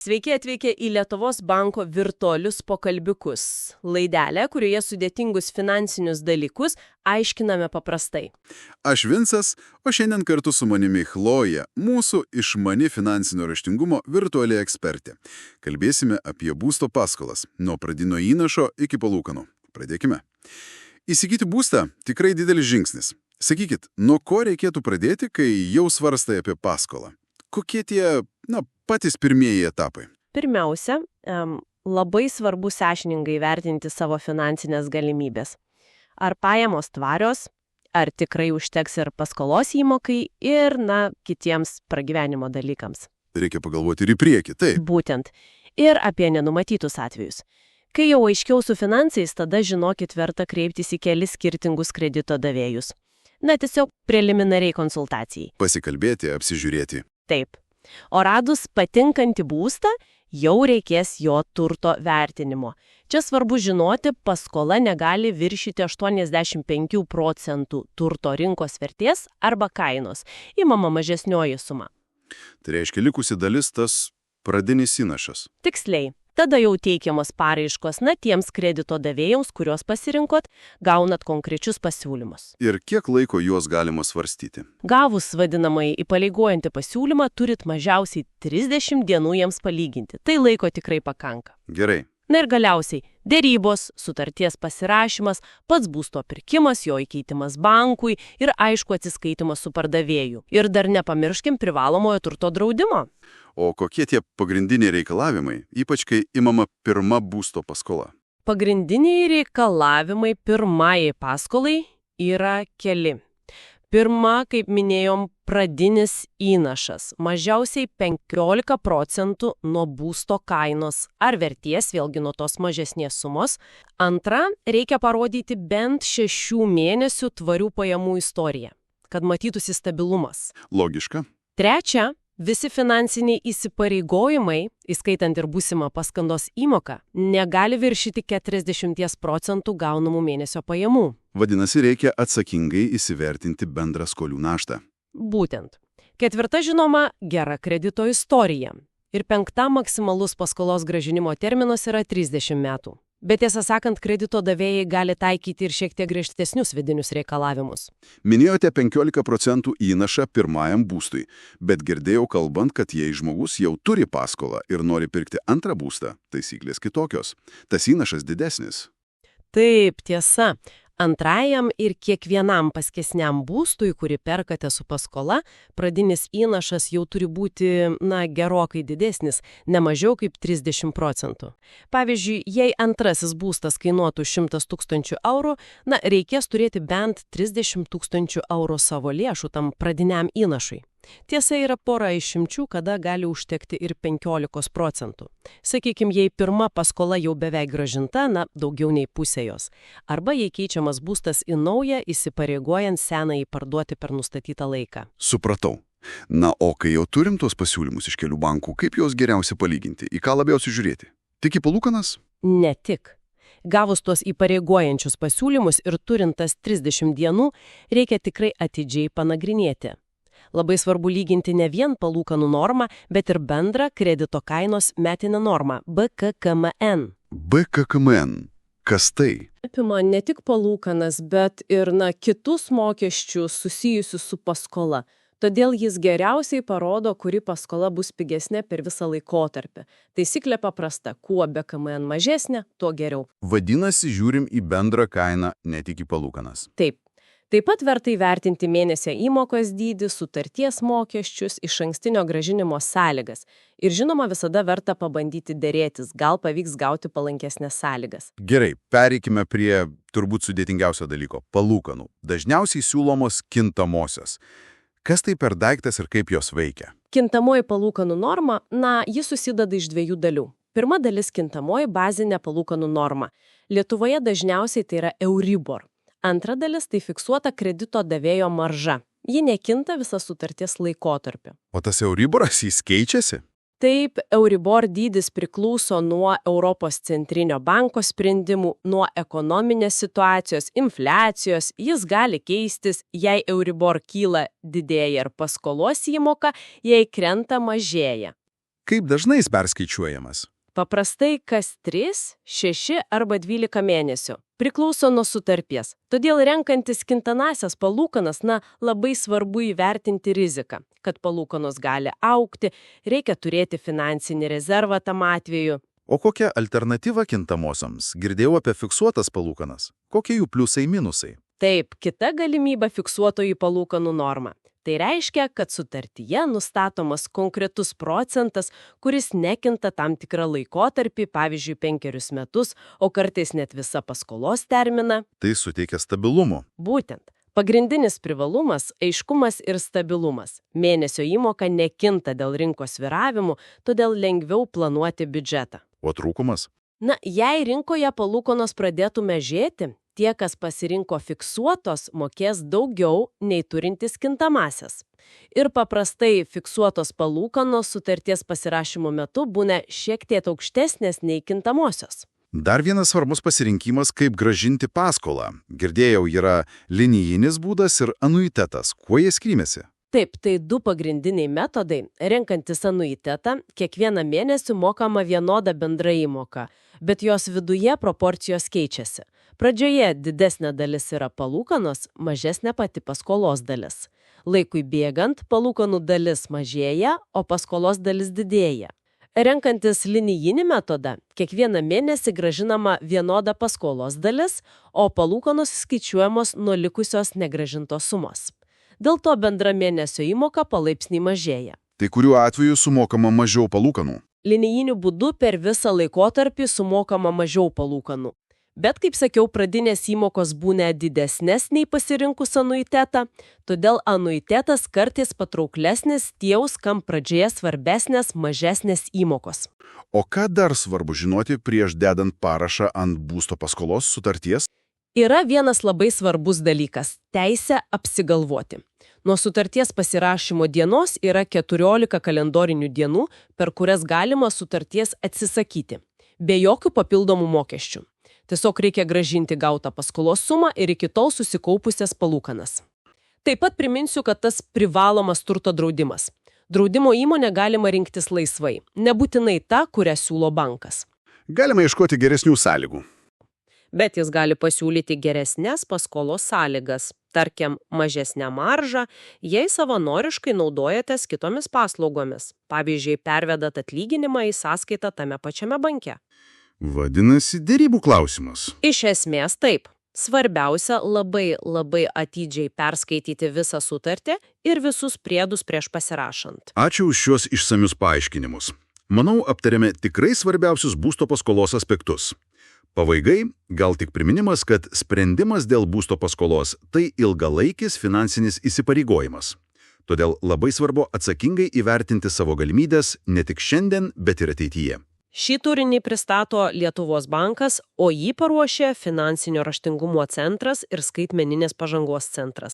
Sveiki atvykę į Lietuvos banko virtualius pokalbiukus. Laidelę, kurioje sudėtingus finansinius dalykus aiškiname paprastai. Aš Vincas, o šiandien kartu su manimi Chloja, mūsų išmani finansinio raštingumo virtuali ekspertė. Kalbėsime apie būsto paskolas, nuo pradinio įnašo iki palūkanų. Pradėkime. Įsigyti būstą tikrai didelis žingsnis. Sakykit, nuo ko reikėtų pradėti, kai jau svarstai apie paskolą? Kokie tie, patys pirmieji etapai? Pirmiausia, labai svarbu sąžiningai vertinti savo finansinės galimybės. Ar pajamos tvarios, ar tikrai užteks ir paskolos įmokai ir, kitiems pragyvenimo dalykams. Reikia pagalvoti ir į priekį, taip. Būtent. Ir apie nenumatytus atvejus. Kai jau aiškiau su finansais, tada žinokit verta kreiptis į kelis skirtingus kredito davėjus. Tiesiog preliminariai konsultacijai. Pasikalbėti, apsižiūrėti. Taip. O radus patinkantį būstą, jau reikės jo turto vertinimo. Čia svarbu žinoti, paskola negali viršyti 85% turto rinkos vertės arba kainos. Imama mažesnioji suma. Tai reiškia likusi dalis tas pradinis įnašas. Tiksliai. Tada jau teikiamos paraiškos tiems kredito davėjams, kuriuos pasirinkot, gaunat konkrečius pasiūlymus. Ir kiek laiko juos galima svarstyti? Gavus vadinamai įpareigojantį pasiūlymą, turit mažiausiai 30 dienų jiems palyginti. Tai laiko tikrai pakanka. Gerai. Ir galiausiai derybos, sutarties pasirašymas, pats būsto pirkimas, jo įkeitimas bankui ir aišku atsiskaitimas su pardavėju. Ir dar nepamirškim privalomojo turto draudimo. O kokie tie pagrindiniai reikalavimai, ypač kai imama pirma būsto paskola? Pagrindiniai reikalavimai pirmajai paskolai yra keli. Pirma, kaip minėjom, pradinis įnašas. Mažiausiai 15% nuo būsto kainos ar vertės, vėlgi nuo tos mažesnės sumos. Antra, reikia parodyti bent 6 mėnesių tvarių pajamų istoriją, kad matytųsi stabilumas. Logiška. Trečia, visi finansiniai įsipareigojimai, įskaitant ir būsimą paskandos įmoką, negali viršyti 40% gaunamų mėnesio pajamų. Vadinasi, reikia atsakingai įsivertinti bendrą skolių naštą. Būtent. Ketvirta, žinoma, gera kredito istorija. Ir penkta, maksimalus paskolos grąžinimo terminas yra 30 metų. Bet tiesą sakant, kredito davėjai gali taikyti ir šiek tiek griežtesnius vidinius reikalavimus. Minėjote 15% įnašą pirmajam būstui, bet girdėjau kalbant, kad jei žmogus jau turi paskolą ir nori pirkti antrą būstą, taisyklės kitokios. Tas įnašas didesnis. Taip, tiesa. Antrajam ir kiekvienam paskesniam būstui, kurį perkate su paskola, pradinis įnašas jau turi būti, gerokai didesnis, ne mažiau kaip 30%. Pavyzdžiui, jei antrasis būstas kainuotų 100 000 eurų, reikės turėti bent 30 000 eurų savo lėšų tam pradiniam įnašui. Tiesa, yra pora išimčių, kada gali užtekti ir 15%. Sakykime, jei pirma paskola jau beveik grąžinta, daugiau nei pusė jos. Arba jei keičiamas būstas į naują, įsipareigojant senąjį parduoti per nustatytą laiką. Supratau. O kai jau turim tuos pasiūlymus iš kelių bankų, kaip juos geriausia palyginti? Į ką labiausiai žiūrėti? Tik į palūkanas? Ne tik. Gavus tuos įpareigojančius pasiūlymus ir turint tas 30 dienų, reikia tikrai atidžiai panagrinėti. Labai svarbu lyginti ne vien palūkanų normą, bet ir bendrą kredito kainos metinę normą – BKKMN. BKKMN. Kas tai? Apima ne tik palūkanas, bet ir kitus mokesčius susijusius su paskola. Todėl jis geriausiai parodo, kuri paskola bus pigesnė per visą laikotarpį. Taisyklė paprasta – kuo BKMN mažesnė, tuo geriau. Vadinasi, žiūrim į bendrą kainą, ne tik į palūkanas. Taip. Taip pat verta įvertinti mėnesio įmokos dydį, sutarties mokesčius, išankstinio grąžinimo sąlygas. Ir žinoma, visada verta pabandyti derėtis, gal pavyks gauti palankesnės sąlygas. Gerai, pereikime prie turbūt sudėtingiausio dalyko – palūkanų. Dažniausiai siūlomos kintamosios. Kas tai per daiktas ir kaip jos veikia? Kintamoji palūkanų norma, ji susideda iš 2 dalių. Pirma dalis kintamoji bazinė palūkanų norma. Lietuvoje dažniausiai tai yra Euribor. Antra dalis tai fiksuota kredito davėjo marža. Ji nekinta visą sutarties laikotarpį. O tas Euriboras jis keičiasi? Taip, Euribor dydis priklauso nuo Europos centrinio banko sprendimų, nuo ekonominės situacijos, infliacijos. Jis gali keistis, jei Euribor kyla, didėja ir paskolos įmoka, jei krenta, mažėja. Kaip dažnai jis perskaičiuojamas? Paprastai kas 3, 6 arba 12 mėnesių. Priklauso nuo sutarties. Todėl renkantis kintamąsias palūkanas, labai svarbu įvertinti riziką, kad palūkanos gali augti, reikia turėti finansinį rezervą tam atveju. O kokia alternatyva kintamosioms? Girdėjau apie fiksuotas palūkanas. Kokie jų pliusai minusai? Taip, kita galimybė fiksuotojų palūkanų norma. Tai reiškia, kad sutartyje nustatomas konkretus procentas, kuris nekinta tam tikrą laikotarpį, pavyzdžiui, 5 metus, o kartais net visą paskolos terminą. Tai suteikia stabilumo. Būtent. Pagrindinis privalumas – aiškumas ir stabilumas. Mėnesio įmoka nekinta dėl rinkos svyravimų, todėl lengviau planuoti biudžetą. O trūkumas? Jei rinkoje palūkanos pradėtų mažėti, tie, kas pasirinko fiksuotos, mokės daugiau nei turintis kintamąsias. Ir paprastai fiksuotos palūkanos sutarties pasirašymo metu būna šiek tiek aukštesnės nei kintamosios. Dar vienas svarbus pasirinkimas, kaip grąžinti paskolą. Girdėjau, yra linijinis būdas ir anuitetas. Kuo jie skiriasi? Taip, tai 2 pagrindiniai metodai. Renkantis anuitetą, kiekvieną mėnesį mokama vienoda bendra įmoka, bet jos viduje proporcijos keičiasi. Pradžioje didesnė dalis yra palūkanos, mažesnė pati paskolos dalis. Laikui bėgant, palūkanų dalis mažėja, o paskolos dalis didėja. Renkantis linijinį metodą, kiekvieną mėnesį grąžinama vienoda paskolos dalis, o palūkanos skaičiuojamos nuo likusios negrąžintos sumos. Dėl to bendra mėnesio įmoka palaipsniui mažėja. Tai kuriuo atveju sumokama mažiau palūkanų? Linijiniu būdu per visą laikotarpį sumokama mažiau palūkanų. Bet, kaip sakiau, pradinės įmokos būna didesnės nei pasirinkus anuitetą, todėl anuitetas kartais patrauklesnis tiems, kam pradžioje svarbesnės mažesnės įmokos. O ką dar svarbu žinoti prieš dedant parašą ant būsto paskolos sutarties? Yra vienas labai svarbus dalykas – teisė apsigalvoti. Nuo sutarties pasirašymo dienos yra 14 kalendorinių dienų, per kurias galima sutarties atsisakyti, be jokių papildomų mokesčių. Tiesiog reikia grąžinti gautą paskolos sumą ir iki tol susikaupusias palūkanas. Taip pat priminsiu, kad tas privalomas turto draudimas. Draudimo įmonę galima rinktis laisvai, nebūtinai ta, kurią siūlo bankas. Galima ieškoti geresnių sąlygų. Bet jis gali pasiūlyti geresnės paskolos sąlygas, tarkim, mažesnę maržą, jei savanoriškai naudojatės kitomis paslaugomis. Pavyzdžiui, pervedat atlyginimą į sąskaitą tame pačiame banke. Vadinasi, derybų klausimas. Iš esmės taip. Svarbiausia labai atidžiai perskaityti visą sutartį ir visus priedus prieš pasirašant. Ačiū už šios išsamius paaiškinimus. Manau, aptarėme tikrai svarbiausius būsto paskolos aspektus. Pabaigai, gal tik priminimas, kad sprendimas dėl būsto paskolos – tai ilgalaikis finansinis įsipareigojimas. Todėl labai svarbu atsakingai įvertinti savo galimybes ne tik šiandien, bet ir ateityje. Šį turinį pristato Lietuvos bankas, o jį paruošė Finansinio raštingumo centras ir Skaitmeninės pažangos centras.